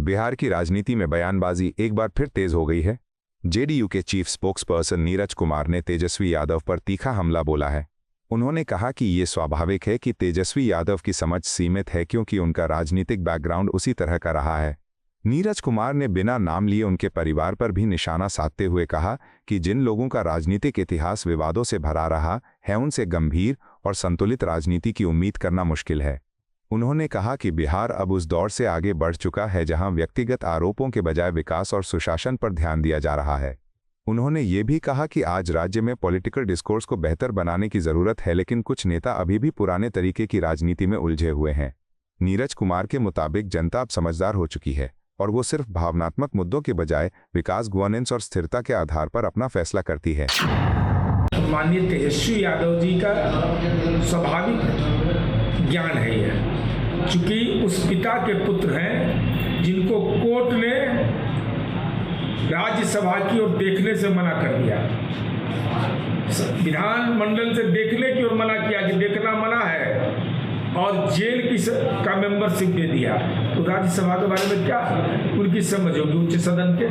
बिहार की राजनीति में बयानबाजी एक बार फिर तेज हो गई है। जेडीयू के चीफ स्पोक्सपर्सन नीरज कुमार ने तेजस्वी यादव पर तीखा हमला बोला है। उन्होंने कहा कि ये स्वाभाविक है कि तेजस्वी यादव की समझ सीमित है क्योंकि उनका राजनीतिक बैकग्राउंड उसी तरह का रहा है। नीरज कुमार ने बिना नाम लिए उनके परिवार पर भी निशाना साधते हुए कहा कि जिन लोगों का राजनीतिक इतिहास विवादों से भरा रहा है उनसे गंभीर और संतुलित राजनीति की उम्मीद करना मुश्किल है। उन्होंने कहा कि बिहार अब उस दौर से आगे बढ़ चुका है जहां व्यक्तिगत आरोपों के बजाय विकास और सुशासन पर ध्यान दिया जा रहा है। उन्होंने ये भी कहा कि आज राज्य में पॉलिटिकल डिस्कोर्स को बेहतर बनाने की जरूरत है, लेकिन कुछ नेता अभी भी पुराने तरीके की राजनीति में उलझे हुए हैं। नीरज कुमार के मुताबिक जनता अब समझदार हो चुकी है और वो सिर्फ भावनात्मक मुद्दों के बजाय विकास, गवर्नेंस और स्थिरता के आधार पर अपना फैसला करती है। माननीय तेजस्वी यादव जी का स्वाभाविक ज्ञान है यह, चूंकि उस पिता के पुत्र हैं जिनको कोर्ट ने राज्यसभा की ओर देखने से मना कर दिया, विधानमंडल से देखने की ओर मना किया कि देखना मना है, और जेल की का मेंबरशिप दे दिया। तो राज्यसभा के बारे में क्या उनकी समझ होगी? उच्च सदन के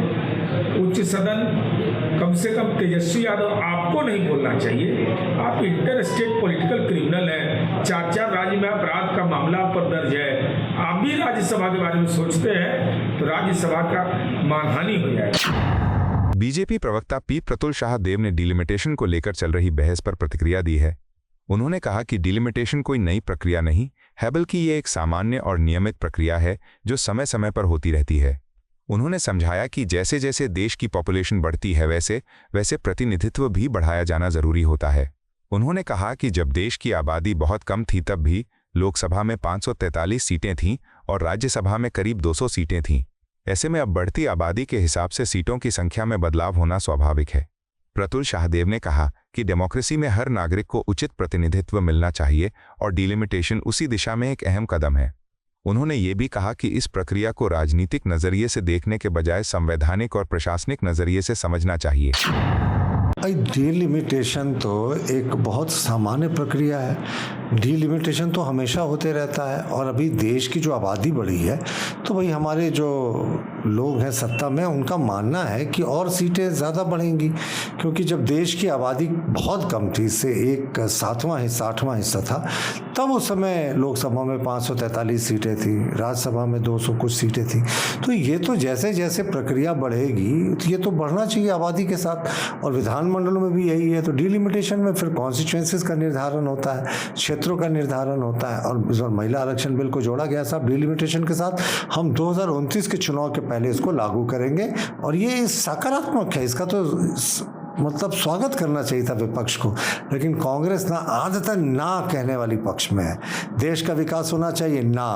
उच्च सदन कम से कम तेजस्वी यादव आपको नहीं बोलना चाहिए। आप इंटर स्टेट पॉलिटिकल क्रिमिनल हैं, 4 राज्य में अपराध का मामला पर दर्ज है। आप भी राज्यसभा के बारे में सोचते हैं तो राज्यसभा का मानहानि हो जाएगा। बीजेपी प्रवक्ता पी प्रतुल शाह देव ने डिलिमिटेशन को लेकर चल रही बहस पर प्रतिक्रिया दी है। उन्होंने कहा कि डिलिमिटेशन कोई नई प्रक्रिया नहीं है, बल्कि ये एक सामान्य और नियमित प्रक्रिया है जो समय समय पर होती रहती है। उन्होंने समझाया कि जैसे जैसे देश की पॉपुलेशन बढ़ती है वैसे वैसे प्रतिनिधित्व भी बढ़ाया जाना जरूरी होता है। उन्होंने कहा कि जब देश की आबादी बहुत कम थी तब भी लोकसभा में 543 सीटें थीं और राज्यसभा में करीब 200 सीटें थीं। ऐसे में अब बढ़ती आबादी के हिसाब से सीटों की संख्या में बदलाव होना स्वाभाविक है। प्रतुल शाहदेव ने कहा कि डेमोक्रेसी में हर नागरिक को उचित प्रतिनिधित्व मिलना चाहिए और डिलिमिटेशन उसी दिशा में एक अहम कदम है। उन्होंने ये भी कहा कि इस प्रक्रिया को राजनीतिक नजरिए से देखने के बजाय संवैधानिक और प्रशासनिक नजरिए से समझना चाहिए। डिलिमिटेशन तो एक बहुत सामान्य प्रक्रिया है। डिलिमिटेशन तो हमेशा होते रहता है, और अभी देश की जो आबादी बढ़ी है तो भाई हमारे जो लोग हैं सत्ता में उनका मानना है कि और सीटें ज़्यादा बढ़ेंगी, क्योंकि जब देश की आबादी बहुत कम थी, इससे एक 8वां हिस्सा था, तब उस समय लोकसभा में 543 सीटें थी, राज्यसभा में 200 कुछ सीटें थी। तो ये तो जैसे जैसे प्रक्रिया बढ़ेगी तो ये तो बढ़ना चाहिए आबादी के साथ, और विधानमंडलों में भी यही है। तो डिलिमिटेशन में फिर कॉन्स्टिट्यूएंसीज का निर्धारण होता है, क्षेत्रों का निर्धारण होता है, और इस बार महिला आरक्षण बिल को जोड़ा गया साहब डिलिमिटेशन के साथ। हम 2029 के चुनाव के पहले इसको लागू करेंगे, और ये सकारात्मक है, इसका तो मतलब स्वागत करना चाहिए था विपक्ष को। लेकिन कांग्रेस ना आदतन ना कहने वाली पक्ष में है। देश का विकास होना चाहिए ना,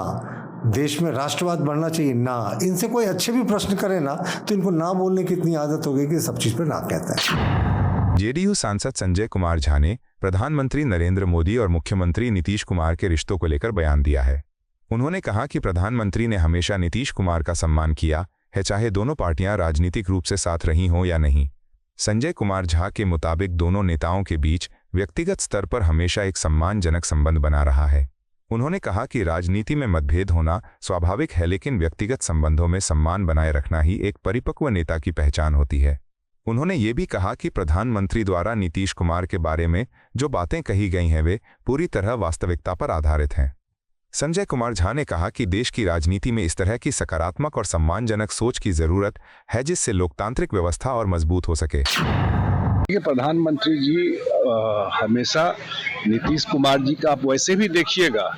देश में राष्ट्रवाद बढ़ना चाहिए ना। इनसे कोई अच्छे भी प्रश्न करे ना तो इनको ना बोलने की इतनी आदत हो गई कि सब चीज पे ना कहते हैं। जेडीयू सांसद संजय कुमार झा ने प्रधानमंत्री नरेंद्र मोदी और मुख्यमंत्री नीतीश कुमार के रिश्तों को लेकर बयान दिया है। उन्होंने कहा कि प्रधानमंत्री ने हमेशा नीतीश कुमार का सम्मान किया है, चाहे दोनों पार्टियां राजनीतिक रूप से साथ रही हों या नहीं। संजय कुमार झा के मुताबिक दोनों नेताओं के बीच व्यक्तिगत स्तर पर हमेशा एक सम्मानजनक संबंध बना रहा है। उन्होंने कहा कि राजनीति में मतभेद होना स्वाभाविक है, लेकिन व्यक्तिगत संबंधों में सम्मान बनाए रखना ही एक परिपक्व नेता की पहचान होती है। उन्होंने ये भी कहा कि प्रधानमंत्री द्वारा नीतीश कुमार के बारे में जो बातें कही गई हैं वे पूरी तरह वास्तविकता पर आधारित हैं। संजय कुमार झा ने कहा कि देश की राजनीति में इस तरह की सकारात्मक और सम्मानजनक सोच की जरूरत है जिससे लोकतांत्रिक व्यवस्था और मजबूत हो सके। प्रधानमंत्री जी हमेशा नीतीश कुमार जी का आप वैसे भी देखिएगा,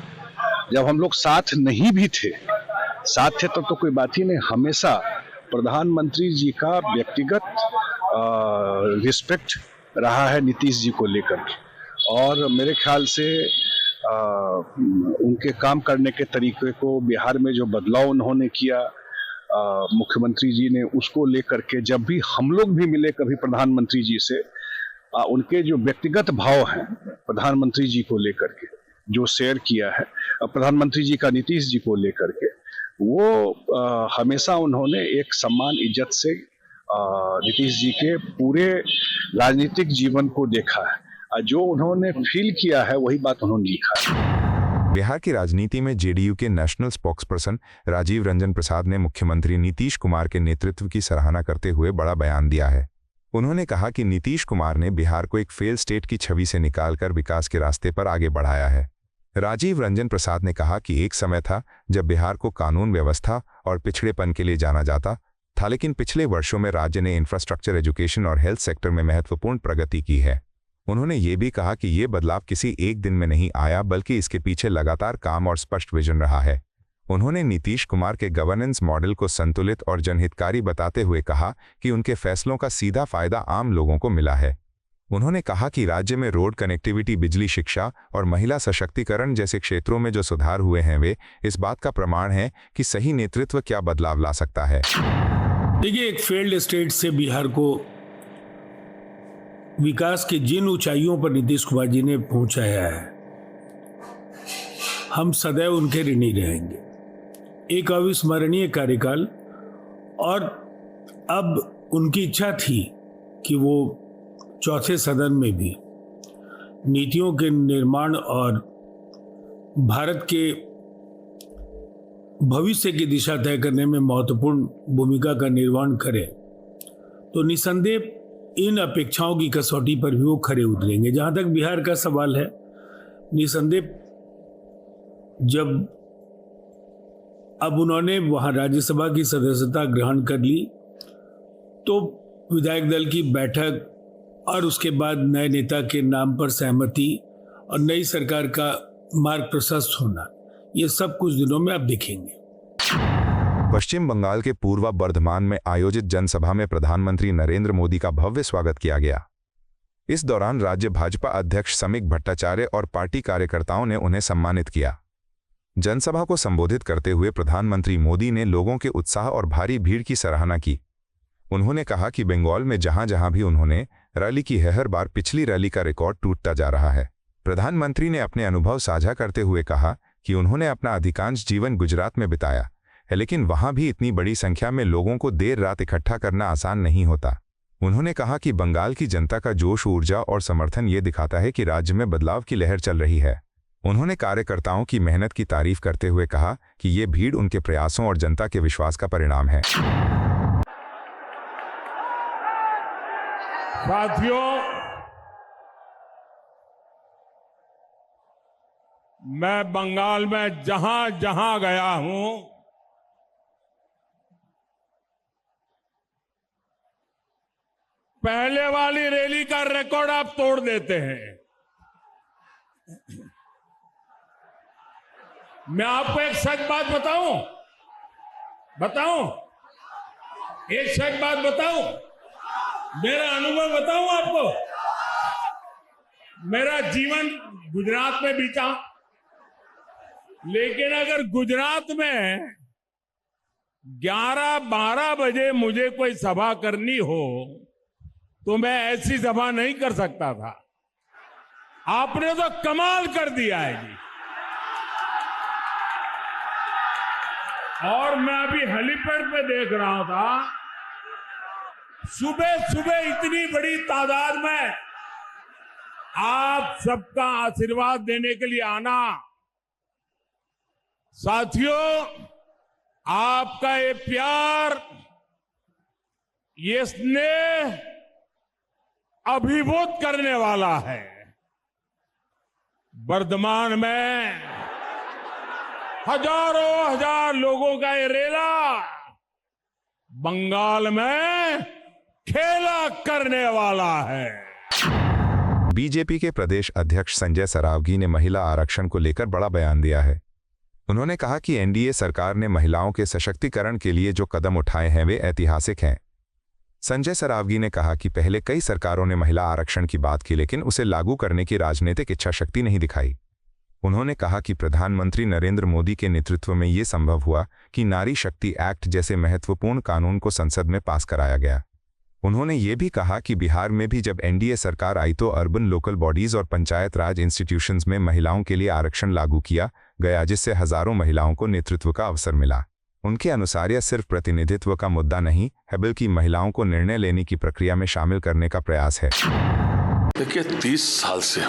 जब हम लोग साथ नहीं भी थे, साथ थे तो कोई बात ही नहीं, हमेशा प्रधानमंत्री जी का व्यक्तिगत रिस्पेक्ट रहा है नीतीश जी को लेकर। और मेरे ख्याल से उनके काम करने के तरीके को, बिहार में जो बदलाव उन्होंने किया मुख्यमंत्री जी ने, उसको लेकर के जब भी हम लोग भी मिले कभी प्रधानमंत्री जी से, उनके जो व्यक्तिगत भाव हैं प्रधानमंत्री जी को लेकर के जो शेयर किया है प्रधानमंत्री जी का नीतीश जी को लेकर के, वो हमेशा उन्होंने एक सम्मान इज्जत से नीतीश जी के पूरे राजनीतिक जीवन को देखा है। जो उन्होंने फील किया है वही बात उन्होंने लिखा है। बिहार की राजनीति में जेडीयू के नेशनल स्पोक्सपर्सन राजीव रंजन प्रसाद ने मुख्यमंत्री नीतीश कुमार के नेतृत्व की सराहना करते हुए बड़ा बयान दिया है। उन्होंने कहा कि नीतीश कुमार ने बिहार को एक फेल स्टेट की छवि से निकालकर विकास के रास्ते पर आगे बढ़ाया है। राजीव रंजन प्रसाद ने कहा कि एक समय था जब बिहार को कानून व्यवस्था और पिछड़ेपन के लिए जाना जाता था, लेकिन पिछले वर्षों में राज्य ने इंफ्रास्ट्रक्चर, एजुकेशन और हेल्थ सेक्टर में महत्वपूर्ण प्रगति की है। उन्होंने ये भी कहा कि ये बदलाव किसी एक दिन में नहीं आया, बल्कि इसके पीछे लगातार काम और स्पष्ट विजन रहा है। उन्होंने नीतीश कुमार के गवर्नेंस मॉडल को संतुलित और जनहितकारी बताते हुए कहा कि उनके फैसलों का सीधा फायदा आम लोगों को मिला है। उन्होंने कहा कि राज्य में रोड कनेक्टिविटी, बिजली, शिक्षा और महिला सशक्तिकरण जैसे क्षेत्रों में जो सुधार हुए हैं वे इस बात का प्रमाण है कि सही नेतृत्व क्या बदलाव ला सकता है। देखिए, एक फेल्ड स्टेट से बिहार को विकास के जिन ऊंचाइयों पर नीतीश कुमार जी ने पहुंचाया है, हम सदैव उनके ऋणी रहेंगे। एक अविस्मरणीय कार्यकाल, और अब उनकी इच्छा थी कि वो चौथे सदन में भी नीतियों के निर्माण और भारत के भविष्य की दिशा तय करने में महत्वपूर्ण भूमिका का निर्वहन करें, तो निसंदेह इन अपेक्षाओं की कसौटी पर भी वो खरे उतरेंगे। जहाँ तक बिहार का सवाल है, निसंदेह जब अब उन्होंने वहाँ राज्यसभा की सदस्यता ग्रहण कर ली, तो विधायक दल की बैठक और उसके बाद नए नेता के नाम पर सहमति और नई सरकार का मार्ग प्रशस्त होना, ये सब कुछ दिनों में आप देखेंगे। पश्चिम बंगाल के पूर्वा बर्धमान में आयोजित जनसभा में प्रधानमंत्री नरेंद्र मोदी का भव्य स्वागत किया गया। इस दौरान राज्य भाजपा अध्यक्ष समीक भट्टाचार्य और पार्टी कार्यकर्ताओं ने उन्हें सम्मानित किया। जनसभा को संबोधित करते हुए प्रधानमंत्री मोदी ने लोगों के उत्साह और भारी भीड़ की सराहना की। उन्होंने कहा कि बंगाल में जहां जहां भी उन्होंने रैली की है, हर बार पिछली रैली का रिकॉर्ड टूटता जा रहा है। प्रधानमंत्री ने अपने अनुभव साझा करते हुए कहा कि उन्होंने अपना अधिकांश जीवन गुजरात में बिताया है, लेकिन वहां भी इतनी बड़ी संख्या में लोगों को देर रात इकट्ठा करना आसान नहीं होता। उन्होंने कहा कि बंगाल की जनता का जोश, ऊर्जा और समर्थन ये दिखाता है कि राज्य में बदलाव की लहर चल रही है। उन्होंने कार्यकर्ताओं की मेहनत की तारीफ करते हुए कहा कि ये भीड़ उनके प्रयासों और जनता के विश्वास का परिणाम है। साथियों, मैं बंगाल में जहां जहां गया हूं, पहले वाली रैली का रिकॉर्ड आप तोड़ देते हैं। मैं आपको एक सच बात बताऊं, एक सच बात बताऊं, मेरा अनुभव बताऊं आपको। मेरा जीवन गुजरात में बीता, लेकिन अगर गुजरात में 11-12 बजे मुझे कोई सभा करनी हो तो मैं ऐसी सभा नहीं कर सकता था। आपने तो कमाल कर दिया है जी। और मैं अभी हेलीपैड पे देख रहा था, सुबह सुबह इतनी बड़ी तादाद में आप सबका आशीर्वाद देने के लिए आना। साथियों, आपका ये प्यार, ये स्नेह अभिभूत करने वाला है। वर्धमान में हजारों हजार लोगों का ये रेला बंगाल में खेला करने वाला है। बीजेपी के प्रदेश अध्यक्ष संजय सरावगी ने महिला आरक्षण को लेकर बड़ा बयान दिया है। उन्होंने कहा कि एनडीए सरकार ने महिलाओं के सशक्तिकरण के लिए जो कदम उठाए हैं वे ऐतिहासिक हैं। संजय सरावगी ने कहा कि पहले कई सरकारों ने महिला आरक्षण की बात की, लेकिन उसे लागू करने की राजनीतिक इच्छा शक्ति नहीं दिखाई। उन्होंने कहा कि प्रधानमंत्री नरेंद्र मोदी के नेतृत्व में ये संभव हुआ कि नारी शक्ति एक्ट जैसे महत्वपूर्ण कानून को संसद में पास कराया गया। उन्होंने ये भी कहा कि बिहार में भी जब एनडीए सरकार आई तो अर्बन लोकल बॉडीज और पंचायत राज इंस्टीट्यूशंस में महिलाओं के लिए आरक्षण लागू किया गया, जिससे हजारों महिलाओं को नेतृत्व का अवसर मिला। उनके अनुसार यह सिर्फ प्रतिनिधित्व का मुद्दा नहीं है, बल्कि महिलाओं को निर्णय लेने की प्रक्रिया में शामिल करने का प्रयास है। देखिए, 30 साल से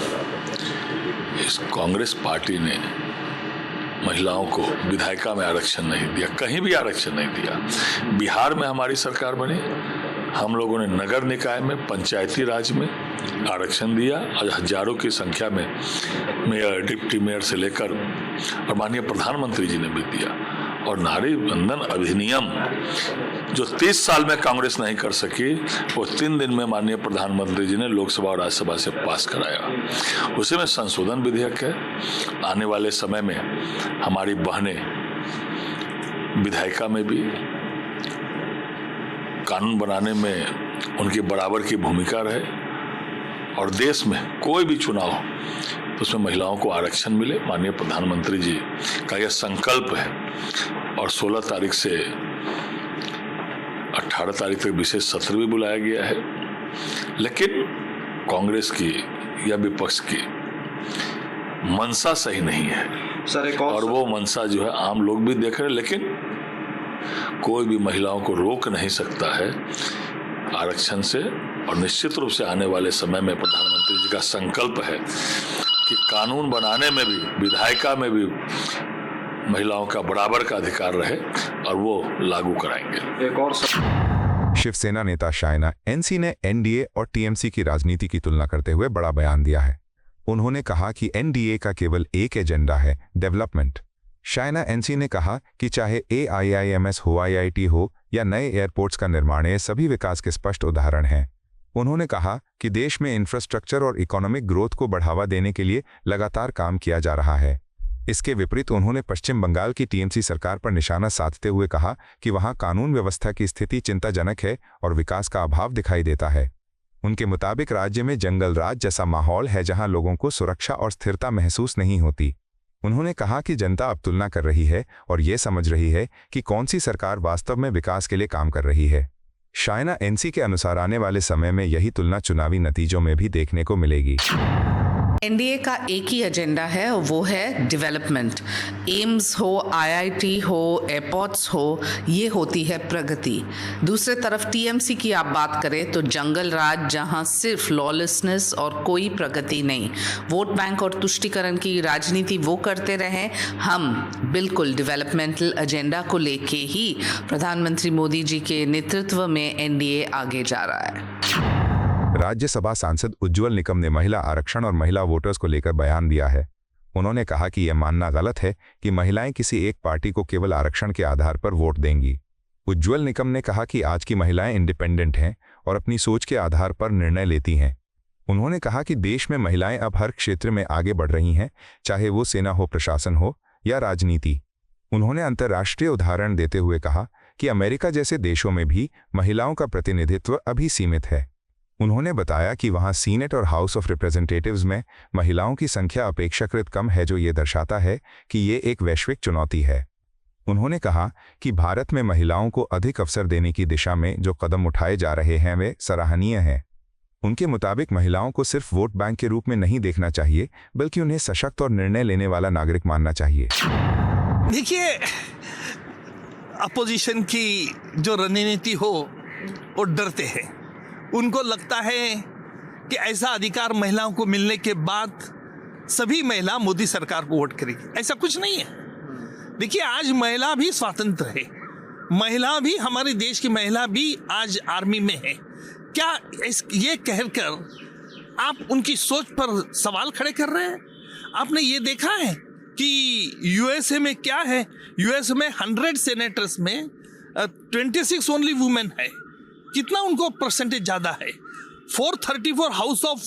इस कांग्रेस पार्टी ने महिलाओं को विधायिका में आरक्षण नहीं दिया, कहीं भी आरक्षण नहीं दिया। बिहार में हमारी सरकार बनी, हम लोगों ने नगर निकाय में, पंचायती राज में आरक्षण दिया और हजारों की संख्या में मेयर, डिप्टी मेयर से लेकर और माननीय प्रधानमंत्री जी ने भी दिया। और नारी बंधन अधिनियम जो 30 साल में कांग्रेस नहीं कर सकी, वो 3 दिन में माननीय प्रधानमंत्री जी ने लोकसभा और राज्यसभा से पास कराया। उसी में संशोधन विधेयक है। आने वाले समय में हमारी बहनें विधायिका में भी कानून बनाने में उनकी बराबर की भूमिका रहे और देश में कोई भी चुनाव हो तो उसमें महिलाओं को आरक्षण मिले। माननीय प्रधानमंत्री जी का यह संकल्प है और 16 तारीख से 18 तारीख तक विशेष सत्र भी बुलाया गया है। लेकिन कांग्रेस की या विपक्ष की मंशा सही नहीं है सर, और वो मंशा जो है आम लोग भी देख रहे हैं, लेकिन कोई भी महिलाओं को रोक नहीं सकता है आरक्षण से। और निश्चित रूप से आने वाले समय में प्रधानमंत्री जी का संकल्प है कि कानून बनाने में भी, विधायिका में भी महिलाओं का बराबर का अधिकार रहे और वो लागू कराएंगे। एक और शिवसेना नेता शायना एनसी ने एनडीए और टीएमसी की राजनीति की तुलना करते हुए बड़ा बयान दिया है। उन्होंने कहा कि एनडीए का केवल एक एजेंडा है, डेवलपमेंट। शायना एनसी ने कहा कि चाहे AIIMS हो, IIT हो या नए एयरपोर्ट्स का निर्माण, ये सभी विकास के स्पष्ट उदाहरण हैं। उन्होंने कहा कि देश में इंफ्रास्ट्रक्चर और इकोनॉमिक ग्रोथ को बढ़ावा देने के लिए लगातार काम किया जा रहा है। इसके विपरीत उन्होंने पश्चिम बंगाल की टीएमसी सरकार पर निशाना साधते हुए कहा कि वहां कानून व्यवस्था की स्थिति चिंताजनक है और विकास का अभाव दिखाई देता है। उनके मुताबिक राज्य में जंगल राज जैसा माहौल है जहां लोगों को सुरक्षा और स्थिरता महसूस नहीं होती। उन्होंने कहा कि जनता अब तुलना कर रही है और ये समझ रही है कि कौन सी सरकार वास्तव में विकास के लिए काम कर रही है। शायना एनसी के अनुसार आने वाले समय में यही तुलना चुनावी नतीजों में भी देखने को मिलेगी। एनडीए का एक ही एजेंडा है और वो है डेवलपमेंट। एम्स हो, आईआईटी हो, एयरपोर्ट्स हो, ये होती है प्रगति। दूसरे तरफ टीएमसी की आप बात करें तो जंगल राज, जहां सिर्फ लॉलेसनेस और कोई प्रगति नहीं। वोट बैंक और तुष्टीकरण की राजनीति वो करते रहे। हम बिल्कुल डेवलपमेंटल एजेंडा को लेके ही प्रधानमंत्री मोदी जी के नेतृत्व में एनडीए आगे जा रहा है। राज्यसभा सांसद उज्ज्वल निकम ने महिला आरक्षण और महिला वोटर्स को लेकर बयान दिया है। उन्होंने कहा कि यह मानना गलत है कि महिलाएं किसी एक पार्टी को केवल आरक्षण के आधार पर वोट देंगी। उज्ज्वल निकम ने कहा कि आज की महिलाएं इंडिपेंडेंट हैं और अपनी सोच के आधार पर निर्णय लेती हैं। उन्होंने कहा कि देश में महिलाएं अब हर क्षेत्र में आगे बढ़ रही हैं, चाहे वो सेना हो, प्रशासन हो या राजनीति। उन्होंने अंतर्राष्ट्रीय उदाहरण देते हुए कहा कि अमेरिका जैसे देशों में भी महिलाओं का प्रतिनिधित्व अभी सीमित है। उन्होंने बताया कि वहां सीनेट और हाउस ऑफ रिप्रेजेंटेटिव्स में महिलाओं की संख्या अपेक्षाकृत कम है, जो ये दर्शाता है कि ये एक वैश्विक चुनौती है। उन्होंने कहा कि भारत में महिलाओं को अधिक अवसर देने की दिशा में जो कदम उठाए जा रहे हैं वे सराहनीय हैं। उनके मुताबिक महिलाओं को सिर्फ वोट बैंक के रूप में नहीं देखना चाहिए, बल्कि उन्हें सशक्त और निर्णय लेने वाला नागरिक मानना चाहिए। देखिए, अपोजिशन की जो रणनीति हो वो डरते हैं। उनको लगता है कि ऐसा अधिकार महिलाओं को मिलने के बाद सभी महिला मोदी सरकार को वोट करेगी। ऐसा कुछ नहीं है। देखिए, आज महिला भी स्वतंत्र है, महिला भी, हमारे देश की महिला भी आज आर्मी में है। क्या ये कहकर आप उनकी सोच पर सवाल खड़े कर रहे हैं? आपने ये देखा है कि यूएसए में क्या है? यूएसए में 100 सेनेटर्स में 26 ओनली वुमेन है। कितना उनको परसेंटेज ज्यादा है? 434 हाउस ऑफ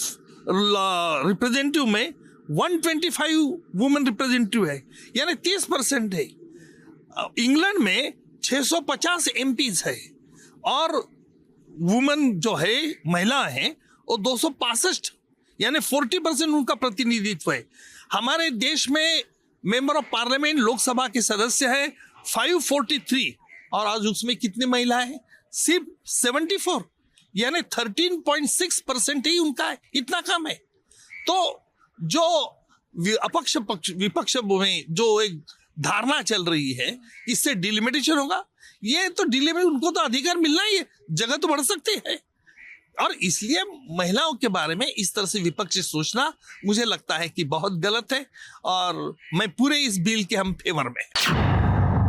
रिप्रेजेंटेटिव में 125 वुमेन रिप्रेजेंटेटिव है, यानी 30% है। इंग्लैंड में 650 एमपीज है और वुमेन जो है, महिला है, वो 265, यानी 40% उनका प्रतिनिधित्व है। हमारे देश में मेंबर ऑफ पार्लियामेंट, लोकसभा के सदस्य है 543 और आज उसमें कितनी महिलाएं हैं? सिर्फ 74, यानी 13.6% ही उनका है। इतना कम है। तो जो विपक्ष में जो एक धारणा चल रही है, इससे डिलिमिटेशन होगा, ये तो डिलिमिट, उनको तो अधिकार मिलना ही है, जगह तो बढ़ सकती है। और इसलिए महिलाओं के बारे में इस तरह से विपक्ष से सोचना मुझे लगता है कि बहुत गलत है, और मैं पूरे इस बिल के हम फेवर में।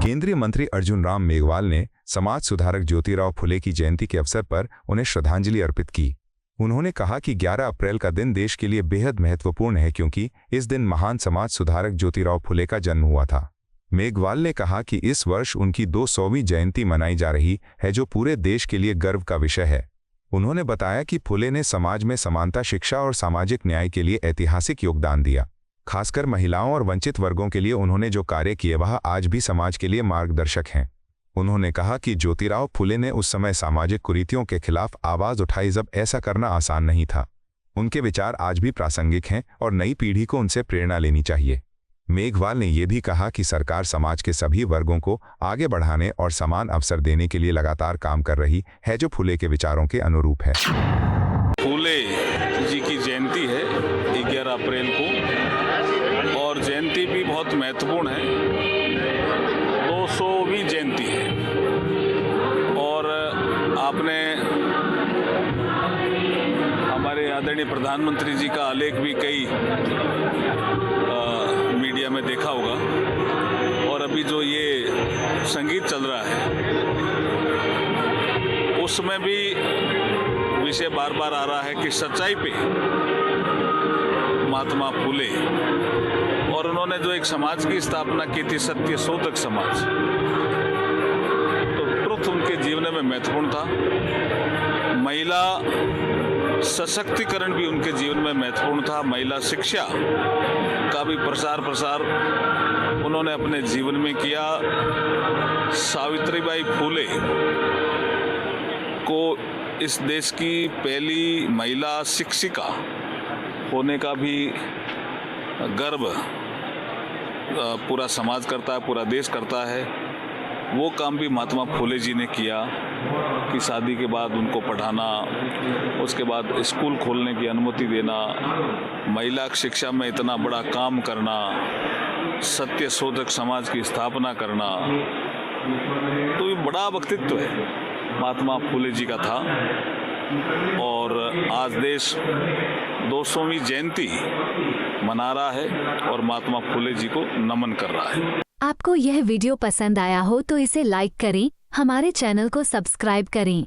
केंद्रीय मंत्री अर्जुन राम मेघवाल ने समाज सुधारक ज्योतिराव फुले की जयंती के अवसर पर उन्हें श्रद्धांजलि अर्पित की। उन्होंने कहा कि 11 अप्रैल का दिन देश के लिए बेहद महत्वपूर्ण है, क्योंकि इस दिन महान समाज सुधारक ज्योतिराव फुले का जन्म हुआ था। मेघवाल ने कहा कि इस वर्ष उनकी 200वीं जयंती मनाई जा रही है, जो पूरे देश के लिए गर्व का विषय है। उन्होंने बताया कि फुले ने समाज में समानता, शिक्षा और सामाजिक न्याय के लिए ऐतिहासिक योगदान दिया। खासकर महिलाओं और वंचित वर्गों के लिए उन्होंने जो कार्य किए वह आज भी समाज के लिए मार्गदर्शक हैं। उन्होंने कहा कि ज्योतिराव फुले ने उस समय सामाजिक कुरीतियों के खिलाफ आवाज उठाई जब ऐसा करना आसान नहीं था। उनके विचार आज भी प्रासंगिक हैं और नई पीढ़ी को उनसे प्रेरणा लेनी चाहिए। मेघवाल ने यह भी कहा कि सरकार समाज के सभी वर्गों को आगे बढ़ाने और समान अवसर देने के लिए लगातार काम कर रही है, जो फुले के विचारों के अनुरूप है। फुले जी की जयंती है 11 अप्रैल को, और जयंती भी बहुत महत्वपूर्ण है, 200वीं जयंती है। और आपने हमारे आदरणीय प्रधानमंत्री जी का आलेख भी कई मीडिया में देखा होगा, और अभी जो ये संगीत चल रहा है उसमें भी विषय बार बार आ रहा है कि सच्चाई पे महात्मा फुले, और उन्होंने जो एक समाज की स्थापना की थी, सत्य शोधक समाज, तो ट्रुथ उनके जीवन में महत्वपूर्ण था। महिला सशक्तिकरण भी उनके जीवन में महत्वपूर्ण था। महिला शिक्षा का भी प्रसार उन्होंने अपने जीवन में किया। सावित्रीबाई फुले को इस देश की पहली महिला शिक्षिका होने का भी गर्व पूरा समाज करता है, पूरा देश करता है। वो काम भी महात्मा फुले जी ने किया कि शादी के बाद उनको पढ़ाना, उसके बाद स्कूल खोलने की अनुमति देना, महिला शिक्षा में इतना बड़ा काम करना, सत्य शोधक समाज की स्थापना करना, तो ये बड़ा व्यक्तित्व है महात्मा फुले जी का था। और आज देश 200वीं जयंती मना रहा है और महात्मा फुले जी को नमन कर रहा है। आपको यह वीडियो पसंद आया हो तो इसे लाइक करें, हमारे चैनल को सब्सक्राइब करें।